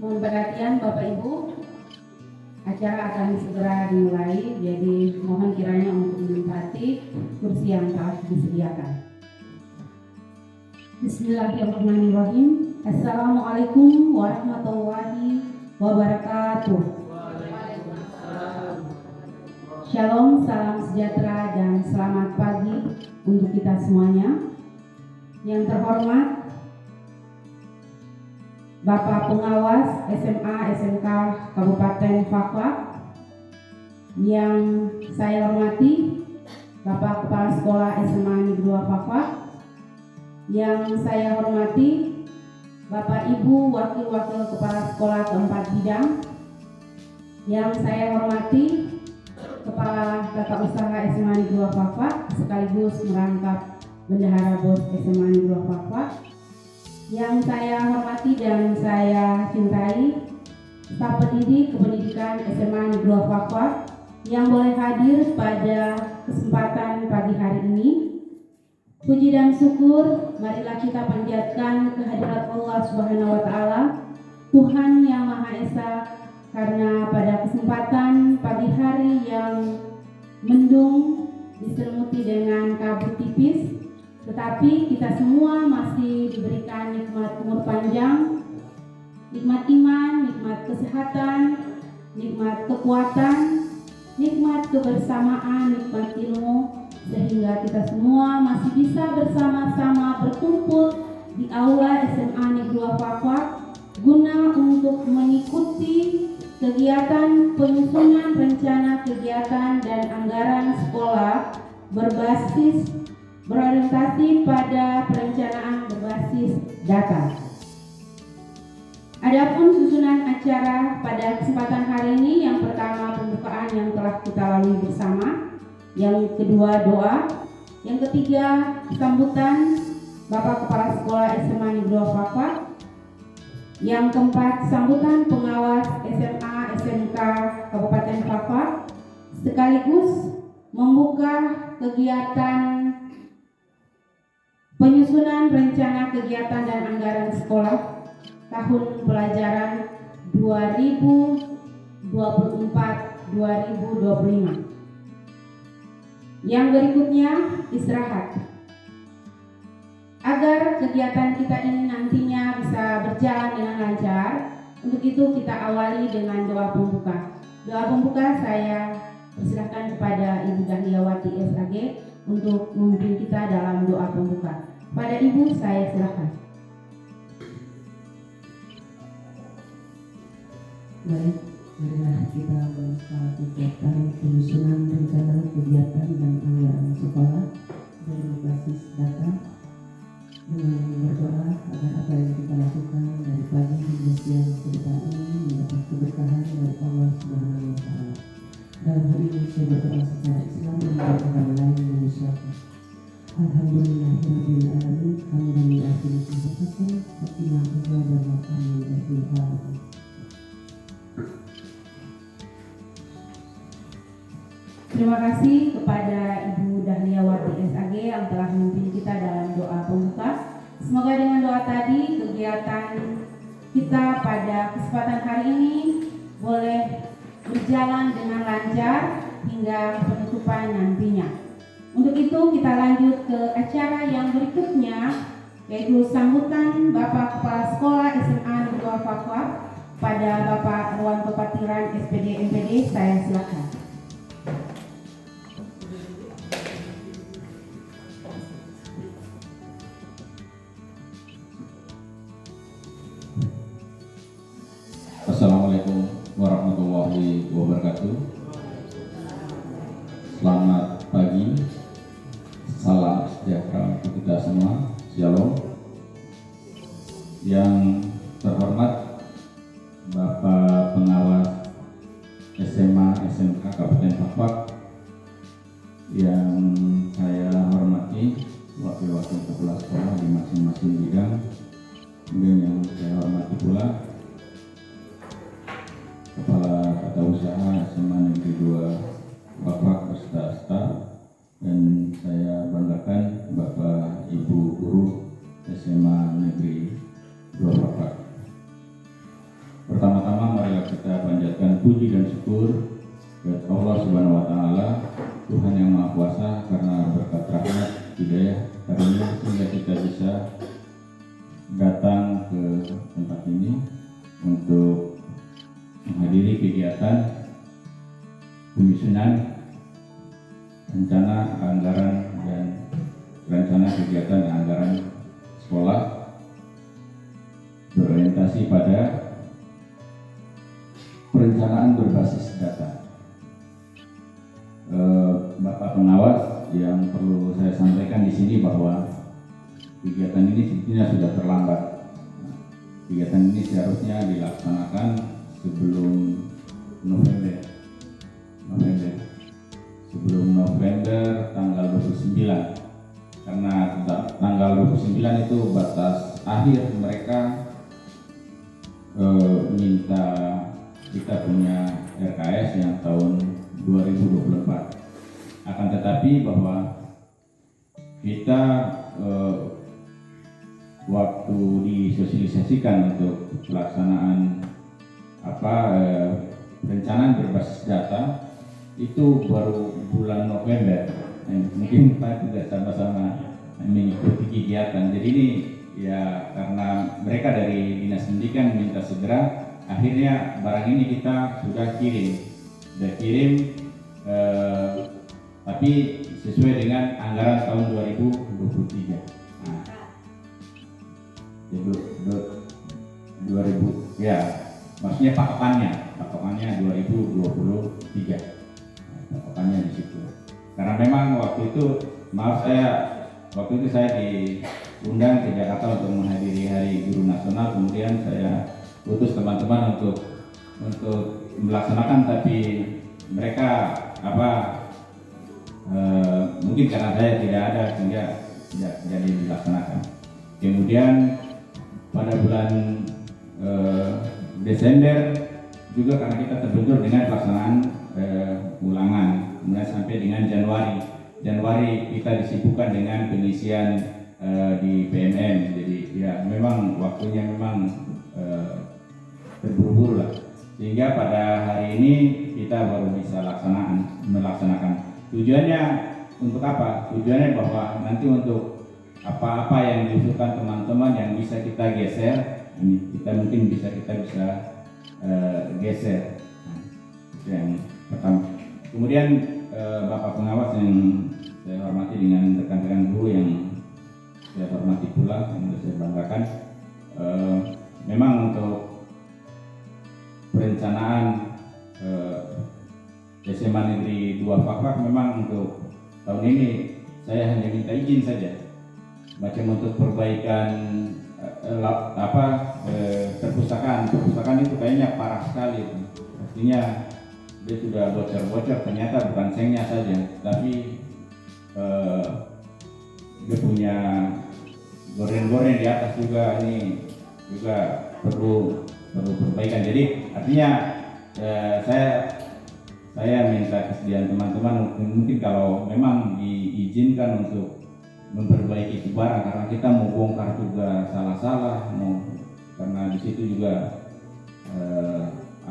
Mohon perhatian Bapak Ibu, acara akan segera dimulai, jadi mohon kiranya untuk menempati kursi yang telah disediakan. Bismillahirrahmanirrahim. Assalamualaikum warahmatullahi wabarakatuh. Shalom, salam sejahtera dan selamat pagi untuk kita semuanya. Yang terhormat Bapak Pengawas SMA SMK Kabupaten Fakfak, yang saya hormati Bapak Kepala Sekolah SMA Negeri 2 Fakfak, yang saya hormati Bapak Ibu Wakil-Wakil Kepala Sekolah keempat bidang, yang saya hormati Kepala Tata Usaha SMA Negeri 2 Fakfak sekaligus merangkap Bendahara BOS SMA Negeri 2 Fakfak, yang saya hormati dan saya cintai staf pendidik kependidikan SMA Negeri 2 Fakfak yang boleh hadir pada kesempatan pagi hari ini. Puji dan syukur marilah kita panjatkan kehadirat Allah Subhanahu wa taala, Tuhan yang Maha Esa, karena pada kesempatan pagi hari yang mendung diselimuti dengan kabut tipis, tetapi kita semua masih diberikan nikmat umur panjang, nikmat iman, nikmat kesehatan, nikmat kekuatan, nikmat kebersamaan, nikmat ilmu, sehingga kita semua masih bisa bersama-sama berkumpul di aula SMA Negeri 2 Fakfak guna untuk mengikuti kegiatan penyusunan rencana kegiatan dan anggaran sekolah berorientasi pada perencanaan berbasis data. Adapun susunan acara pada kesempatan hari ini, yang pertama pembukaan yang telah kita lalui bersama, yang kedua doa, yang ketiga sambutan Bapak Kepala Sekolah SMA Negeri 2 Fakfak, yang keempat sambutan pengawas SMA SMK Kabupaten Fakfak, sekaligus membuka kegiatan penyusunan rencana kegiatan dan anggaran sekolah tahun pelajaran 2024-2025. Yang berikutnya istirahat. Agar kegiatan kita ini nantinya bisa berjalan dengan lancar, untuk itu kita awali dengan doa pembuka. Doa pembuka saya persilahkan kepada Ibu Dahliawati SAG untuk memimpin kita dalam doa pembuka. Pada Ibu saya silakan. Baik, marilah kita membuka kegiatan penyusunan rencana kegiatan dan anggaran sekolah berbasis data dengan berdoa agar apa yang kita lakukan dari pagi hingga siang ke depan ini mendapat keberkahan dari Allah Subhanahu wa taala. Dalam hal ini saya berdoa secara Islam dan berdoa lain Indonesia. Alhamdulillahirabbil alamin, hamdan li akhiri sifatihi wa qina adzaban nar. Terima kasih kepada Ibu Dahliawati SAG yang telah memimpin kita dalam doa pembuka. Semoga dengan doa tadi kegiatan kita pada kesempatan hari ini boleh berjalan dengan lancar hingga penutupan nantinya. Untuk itu kita lanjut ke acara yang berikutnya, yaitu sambutan Bapak Kepala Sekolah SMA Negeri 2 Fakfak pada Bapak Ruanto Patiran SPD MPD. Saya silakan. Assalamualaikum warahmatullahi wabarakatuh. Selamat pagi, salam sejahtera untuk kita semua. Shalom. Yang terhormat Bapak Pengawas SMA SMK Kabupaten Fakfak, yang saya hormati wakil-wakil kepala sekolah di masing-masing bidang, kemudian yang saya hormati pula Kepala Tata Usaha SMA Negeri 2 Fakfak beserta staf, dan saya banggakan Bapak Ibu Guru SMA Negeri 2 Fakfak. puji dan syukur kepada Allah Subhanahu wa taala, Tuhan yang Maha Kuasa, karena berkat rahmat, hidayah, karunia sehingga kita bisa datang ke tempat ini untuk menghadiri kegiatan penyusunan rencana anggaran dan rencana kegiatan anggaran sekolah berorientasi pada perencanaan berbasis data. Bapak pengawas, yang perlu saya sampaikan di sini bahwa kegiatan ini sebetulnya sudah terlambat. Kegiatan ini seharusnya dilaksanakan sebelum November tanggal 29, karena tanggal 29 itu batas akhir mereka minta kita punya RKS yang tahun 2024. Akan tetapi bahwa kita waktu disosialisasikan untuk pelaksanaan perencanaan berbasis data itu baru bulan November. Mungkin Pak juga sama-sama mengikuti kegiatan. Jadi ini ya karena mereka dari Dinas Pendidikan minta segera, akhirnya barang ini kita sudah kirim tapi sesuai dengan anggaran tahun 2023. Nah, 2000 ya, maksudnya patokannya 2023. Patokannya di situ. Karena memang waktu itu saya diundang ke Jakarta untuk menghadiri Hari Guru Nasional, kemudian saya utus teman-teman untuk melaksanakan, tapi mereka mungkin karena saya tidak ada sehingga tidak jadi dilaksanakan. Kemudian pada bulan Desember juga karena kita terbentur dengan pelaksanaan ulangan, kemudian sampai dengan Januari kita disibukkan dengan pengisian di PMM. Jadi ya memang waktunya memang terburu-buru lah, sehingga pada hari ini kita baru bisa melaksanakan. Tujuannya untuk apa? Tujuannya bahwa nanti untuk apa-apa yang diusulkan teman-teman yang bisa kita geser, ini kita bisa geser. Nah, itu yang pertama. Kemudian Bapak pengawas yang saya hormati dengan rekan-rekan guru yang saya hormati pula, yang saya banggakan, memang untuk perencanaan SMA Negeri 2 Pakpak memang untuk tahun ini saya hanya minta izin saja, macam untuk perbaikan perpustakaan itu kayaknya parah sekali. Artinya dia sudah bocor-bocor, ternyata bukan sengnya saja, tapi dia punya goren-goren di atas juga, ini juga perlu perbaikan. Jadi artinya saya minta kesediaan teman-teman, mungkin kalau memang diizinkan untuk memperbaiki itu barang, karena kita mau bongkar juga salah-salah, karena di situ juga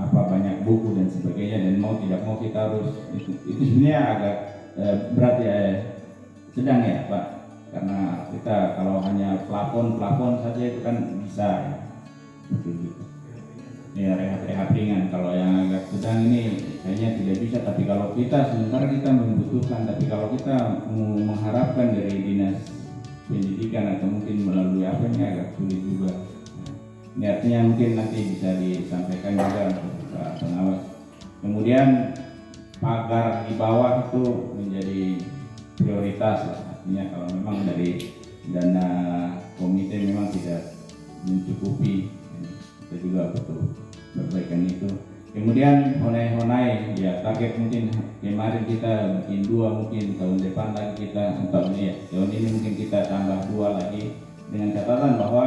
banyak buku dan sebagainya, dan mau tidak mau kita harus itu sebenarnya agak berat ya, sedang ya Pak, karena kita kalau hanya plafon saja itu kan bisa ya rehat ringan. Kalau yang agak sedang ini kayaknya tidak bisa, tapi kalau kita sementara kita membutuhkan, tapi kalau kita mengharapkan dari Dinas Pendidikan atau mungkin melalui apa, ini agak sulit juga. Ini artinya mungkin nanti bisa disampaikan juga untuk Pak Pengawas. Kemudian pagar di bawah itu menjadi prioritas, artinya kalau memang dari dana komite memang tidak mencukupi, kita juga butuh perbaikan itu. Kemudian honai ya, target mungkin kemarin kita bikin 2, mungkin tahun depan lagi kita, tahun ini mungkin kita tambah 2 lagi, dengan catatan bahwa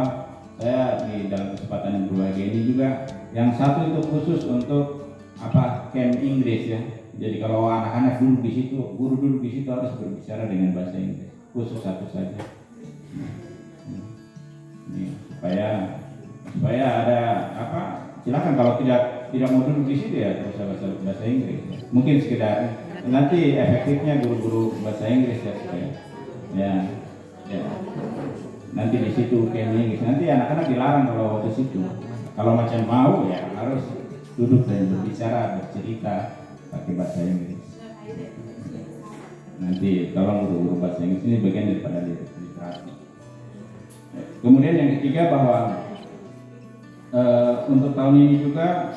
saya di dalam kesempatan yang berbahagia ini juga yang satu itu khusus untuk camp Inggris ya. Jadi kalau anak-anak duduk di situ, guru duduk di situ harus berbicara dengan bahasa Inggris, khusus satu saja. Ini supaya ada silakan kalau tidak tidak mau duduk di situ ya terus bahasa Inggris. Mungkin sekedar nanti efektifnya guru-guru bahasa Inggris ya supaya ya nanti di situ kayak Inggris. Nanti anak-anak dilarang kalau ke situ. Kalau macam mau ya harus duduk dan berbicara, bercerita pakai bahasa Inggris. Nanti tolong guru-guru bahasa Inggris ini bagian daripada literasi. Kemudian yang ketiga bahwa untuk tahun ini juga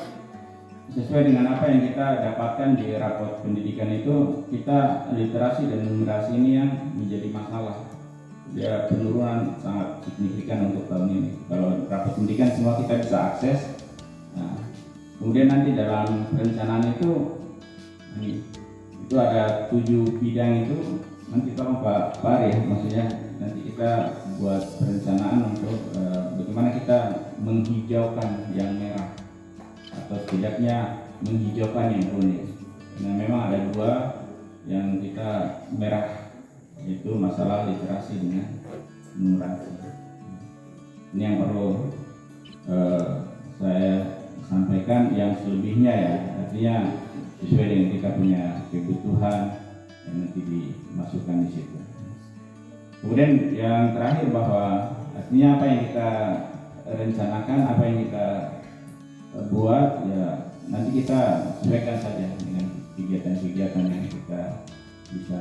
sesuai dengan apa yang kita dapatkan di raport pendidikan itu, kita literasi dan numerasi ini yang menjadi masalah. Ya, penurunan sangat signifikan untuk tahun ini. Kalau raport pendidikan semua kita bisa akses. Nah, kemudian nanti dalam perencanaan itu ada 7 bidang itu. Nanti tolong Pak Ari, maksudnya nanti kita buat perencanaan untuk bagaimana kita menghijaukan yang merah atau setidaknya menghijaukan yang kuning. Nah, memang ada 2 yang kita merah, yaitu masalah literasi dengan numerasi. Ini yang perlu saya sampaikan. Yang selebihnya ya artinya sesuai dengan kita punya kebutuhan yang nanti dimasukkan di situ. Kemudian yang terakhir bahwa artinya apa yang kita rencanakan, apa yang kita buat ya nanti kita sesuaikan saja dengan kegiatan-kegiatan yang kita bisa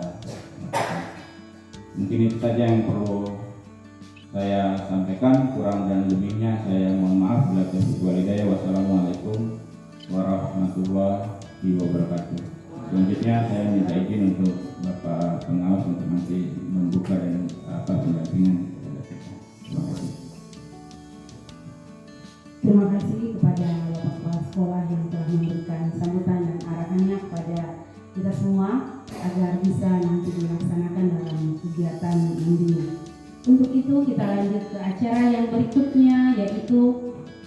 lakukan. Mungkin itu saja yang perlu saya sampaikan, kurang dan lebihnya saya mohon maaf. Bila taufiq wal hidayah. Wassalamualaikum warahmatullahi wabarakatuh. Selanjutnya saya minta izin untuk Bapak Pengawas untuk nanti membuka dan pendampingan kepada kita. Terima kasih. Terima kasih kepada Bapak Kepala Sekolah yang telah memberikan sambutan dan arahannya kepada kita semua agar bisa nanti dilaksanakan dalam kegiatan ini. Untuk itu kita lanjut ke acara yang berikutnya, yaitu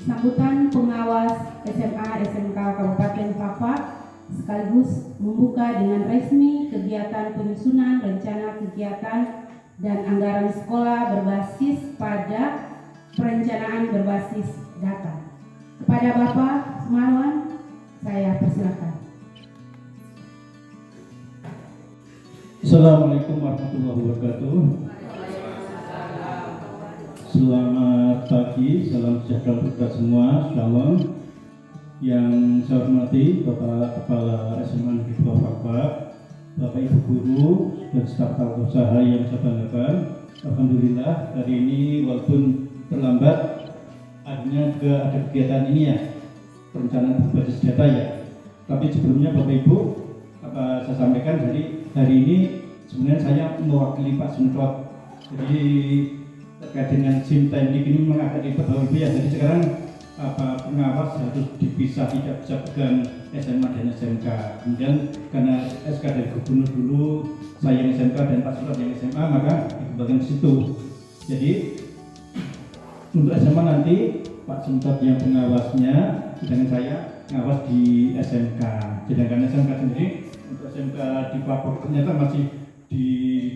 sambutan pengawas SMA SMK Kabupaten Papua, sekaligus membuka dengan resmi kegiatan penyusunan rencana kegiatan dan anggaran sekolah berbasis pada perencanaan berbasis data. Kepada Bapak Marwan, saya persilakan. Assalamualaikum warahmatullahi wabarakatuh. Selamat pagi, salam sejahtera untuk kita semua. Shalom. Yang saya hormati Bapak Kepala SMA Negeri 2 Papua, Bapak Ibu Guru dan staf usaha yang saya banggakan. Alhamdulillah hari ini walaupun terlambat, akhirnya juga ada kegiatan ini ya, perencanaan berbasis data ya. Tapi sebelumnya Bapak Ibu, apa saya sampaikan hari ini sebenarnya saya mewakili Pak Semprot. Jadi terkait dengan SIM teknik ini memang agak ribet Bapak Ibu ya. Jadi sekarang pengawas harus dipisah, tidak bisa pegang SMA dan SMK. Kemudian karena SK dari gubernur dulu, saya yang SMK dan Pak Semprot yang SMA, maka dikembalikan ke situ. Jadi untuk SMA nanti Pak Semprot yang pengawasnya, sedangkan saya pengawas di SMK. Sedangkan SMK sendiri, untuk SMK di Papua ternyata masih di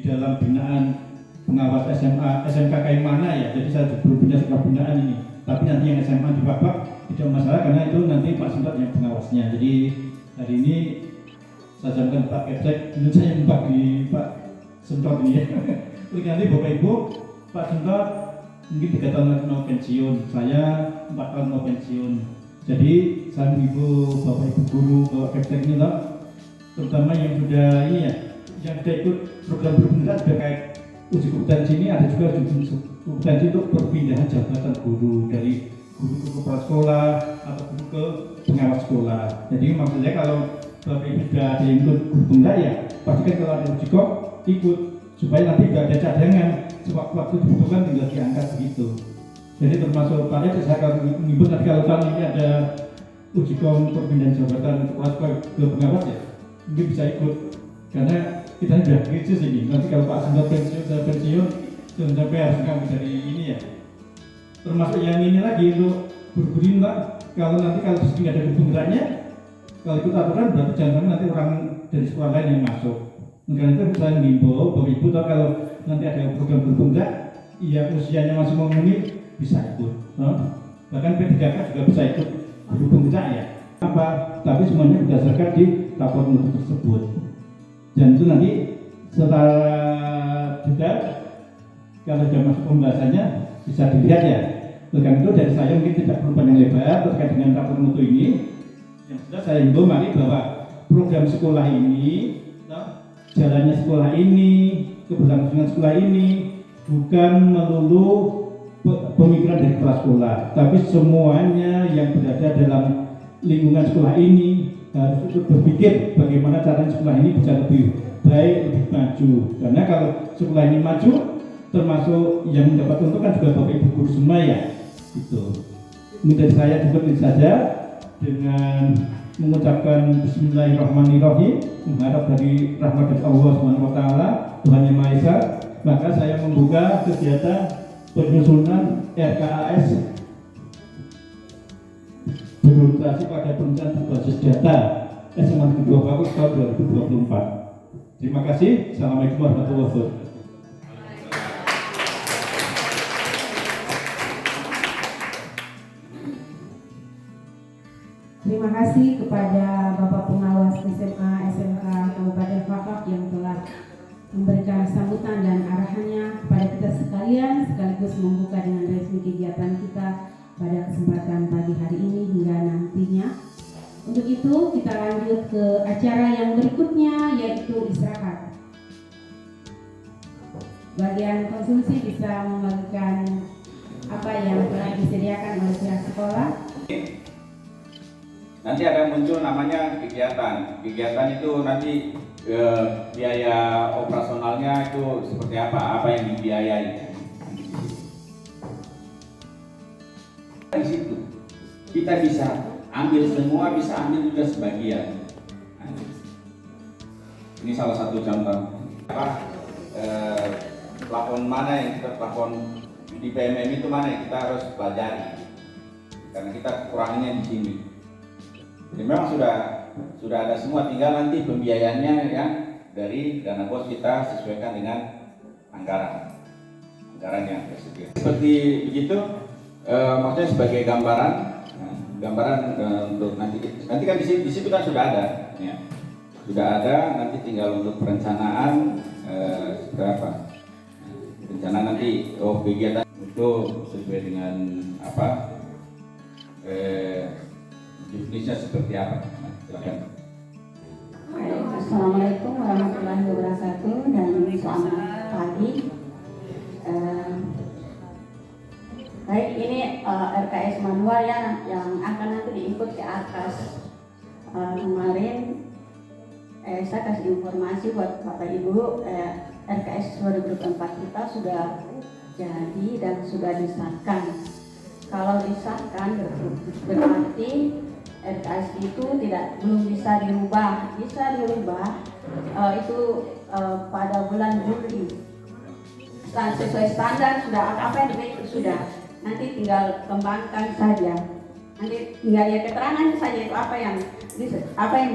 dalam binaan pengawas SMA, SMK kayak mana ya. Jadi saya belum punya sebuah binaan ini. Tapi nanti yang SMA di Papua tidak masalah karena itu nanti Pak Semprot yang pengawasnya. Jadi hari ini saya sampaikan Pak Kepsek, ini saya mempak di Pak Semprot ini ya. Jadi nanti Bapak Ibu, Pak Semprot mungkin 3 tahun lagi mau pensiun, saya 4 tahun mau pensiun. Jadi saya mengimbau Bapak Ibu Guru, Bapak Kepsek ini loh, terutama yang sudah ini ya, yang sudah ikut program berpindah sudah kayak uji kompetensi ini, ada juga uji kompetensi untuk perpindahan jabatan guru dari guru ke kepala sekolah atau guru ke pengawas sekolah. Jadi maksudnya kalau Bapak Ibu sudah ada yang ikut guru pindah ya, pastikan kalau ada uji kom ikut supaya nanti tidak ada cadangan, sewaktu-waktu dibutuhkan tinggal diangkat begitu. Jadi termasuk Pak Ed, saya akan menyebut nanti kalau tahun ini ada uji kom perpindahan jabatan kepala sekolah ke pengawas ya, mungkin bisa ikut karena kita sudah krisis ini. Nanti kalau Pak Semprot pensiun jangan sampai harus kami dari ini ya. Termasuk yang ini lagi untuk guru-guru lah. Kalau tidak ada hubungannya, kalau ikut aturan berarti jangan sampai nanti orang dari sekolah lain yang masuk. Karena itu saya mengimbau Bapak Ibu, kalau nanti ada program berhubungan, yang usianya masih memenuhi bisa ikut. Bahkan P3K juga bisa ikut berhubungan ya. apa, tapi semuanya berdasarkan di rapor mutu tersebut. Dan itu nanti secara detail kalau sudah masuk pembahasannya bisa dilihat ya. Oleh karena itu dari saya mungkin tidak perlu panjang lebar terkait dengan rapor mutu ini. Yang sudah saya himbau mari bahwa program sekolah ini, jalannya sekolah ini, keberlangsungan sekolah ini bukan melulu pemikiran dari kepala sekolah, tapi semuanya yang berada dalam lingkungan sekolah ini harus ikut berpikir bagaimana cara sekolah ini bisa lebih baik, lebih maju. Karena kalau sekolah ini maju, termasuk yang mendapat untung kan juga Bapak Ibu guru semua ya. Itu. Ini dari saya cukup ini saja dengan mengucapkan Bismillahirrahmanirrahim, mengharap dari rahmat dari Allah SWT, Tuhan Yang Maha Esa, maka saya membuka kegiatan penyusunan RKAS berorientasi pada perencanaan berbasis data SMA Negeri 2 Fakultas tahun 2024. Terima kasih. Assalamualaikum warahmatullahi wabarakatuh. Terima kasih kepada Bapak Pengawas SMA SMK Kabupaten Fakfak yang telah memberikan sambutan dan arahannya kepada kita sekalian, sekaligus membuka dengan resmi kegiatan kita pada kesempatan pagi hari ini hingga nantinya. Untuk itu kita lanjut ke acara yang berikutnya, yaitu istirahat. Bagian konsumsi bisa membagikan apa yang telah disediakan oleh pihak sekolah. Nanti akan muncul namanya kegiatan. Kegiatan itu nanti biaya operasionalnya itu seperti apa yang dibiayai. Di situ kita bisa ambil semua, bisa ambil juga sebagian. Ini salah satu contoh. Plafon mana yang kita plafon di PMM itu mana yang kita harus pelajari, karena kita kekurangannya di sini. Jadi memang sudah ada semua, tinggal nanti pembiayaannya yang dari dana bos kita sesuaikan dengan anggaran yang tersedia. Seperti begitu, maksudnya sebagai gambaran untuk nanti kan di situ kan sudah ada, ya. Sudah ada, nanti tinggal untuk perencanaan berapa? Rencana nanti kegiatan itu sesuai dengan apa? Bisnisnya seperti apa? Silakan. Assalamualaikum warahmatullahi wabarakatuh dan selamat pagi. Baik, ini RKS manual ya yang akan nanti diikut ke atas. Kemarin saya kasih informasi buat Bapak Ibu, RKS 2024 kita sudah jadi dan sudah disahkan. Kalau disahkan berarti RKS itu belum bisa dirubah, itu pada bulan Juli. Sesuai standar sudah apa yang dibentuk sudah, nanti tinggal kembangkan saja. Nanti tinggal ya keterangan saja itu apa yang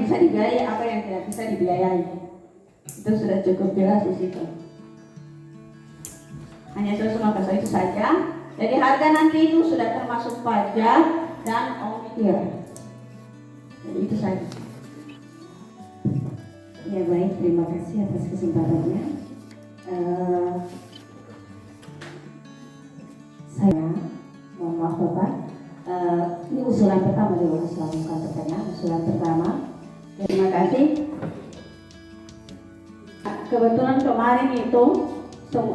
bisa dibiayai, apa yang tidak bisa dibiayai. Itu sudah cukup jelas di situ. Hanya sesuai itu saja. Jadi harga nanti itu sudah termasuk pajak dan ongkir. Jadi itu saja. Ya baik, terima kasih atas kesempatannya. Saya mohon maaf Bapak, ini usulan pertama dulu, selamatkan pertanyaan. Usulan pertama. Terima kasih. Kebetulan kemarin itu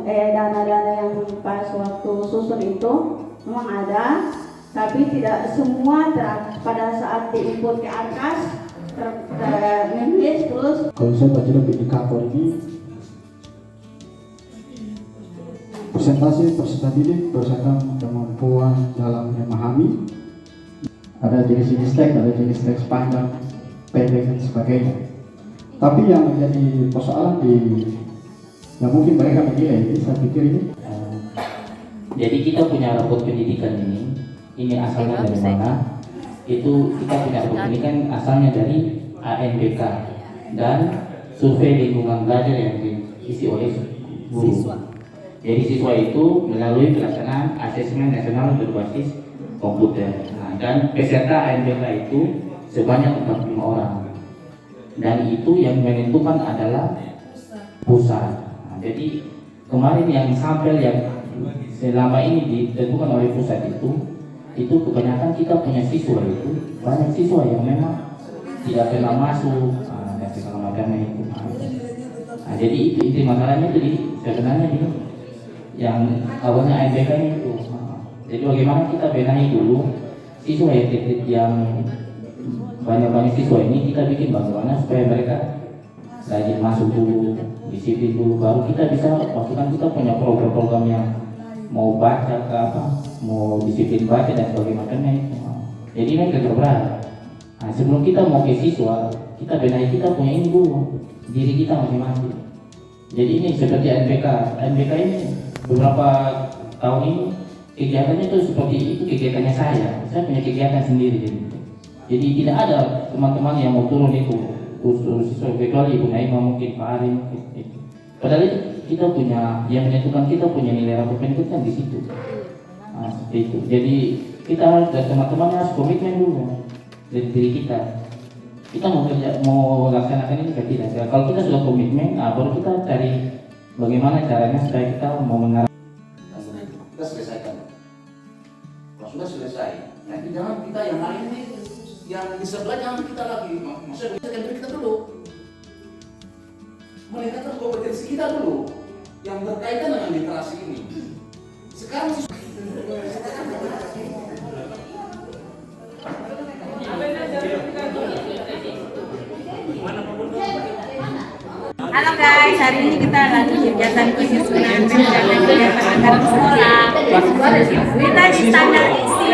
dana-dana yang pas waktu susun itu memang ada, tapi tidak semua pada saat diinput ke Arkas menulis terus. Kalau saya baca dari indikator ini, persentase peserta didik berdasarkan kemampuan dalam memahami, ada jenis-jenis teks, ada jenis teks panjang, pendek dan sebagainya. Tapi yang menjadi persoalan yang mungkin mereka menilai ini, saya pikir ini. Jadi kita punya rapot pendidikan ini asalnya dari mana? Itu kita punya rapot pendidikan asalnya dari ANBK dan survei lingkungan belajar yang diisi oleh guru. Jadi siswa itu melalui pelaksanaan asesmen nasional berbasis komputer. Nah, dan peserta ANBK itu sebanyak 45 orang. Dan itu yang menentukan adalah pusat. Jadi kemarin yang sampel yang selama ini ditentukan oleh pusat itu kebanyakan kita punya siswa itu banyak siswa yang memang tidak pernah masuk dan segala macamnya itu. Jadi itu masalahnya itu sebenarnya yang awalnya ANBK itu. Jadi bagaimana kita benahi dulu siswa yang banyak siswa ini, kita bikin bagaimana supaya mereka rajin masuk dulu, disiplin dulu, baru kita bisa masukkan. Kita punya program-program yang mau baca ke apa, mau disiplin baca dan sebagainya itu. Jadi ini kerja berat. Nah, sebelum kita mau ke siswa, kita benahi kita punya ini dulu, diri kita masing-masing. Jadi ini seperti ANBK ini beberapa tahun ini kegiatannya itu seperti itu kegiatannya saya punya kegiatan sendiri. Jadi tidak ada teman-teman yang mau turun itu khusus siswa, kecuali Ibu Naima mungkin, Pak Ari mungkin itu. Padahal itu kita punya yang menentukan kita punya nilai rapor pendidikan kan di situ. Nah, seperti itu. Jadi kita dan teman-teman harus komitmen dulu dari diri kita. Kita mau laksanakan ini atau tidak. Kalau kita sudah komitmen, baru kita cari bagaimana caranya supaya kita mau mengarah. Kita selesaikan. Kalau sudah selesai, nanti jangan kita yang lain nih, yang di sebelah jangan kita lagi. Maksudnya kita dulu. Meningkatkan kompetensi kita dulu yang berkaitan dengan literasi ini. Sekarang Halo guys, hari ini kita lagi kegiatan khusus dengan kegiatan antar sekolah. Kita di standar isi.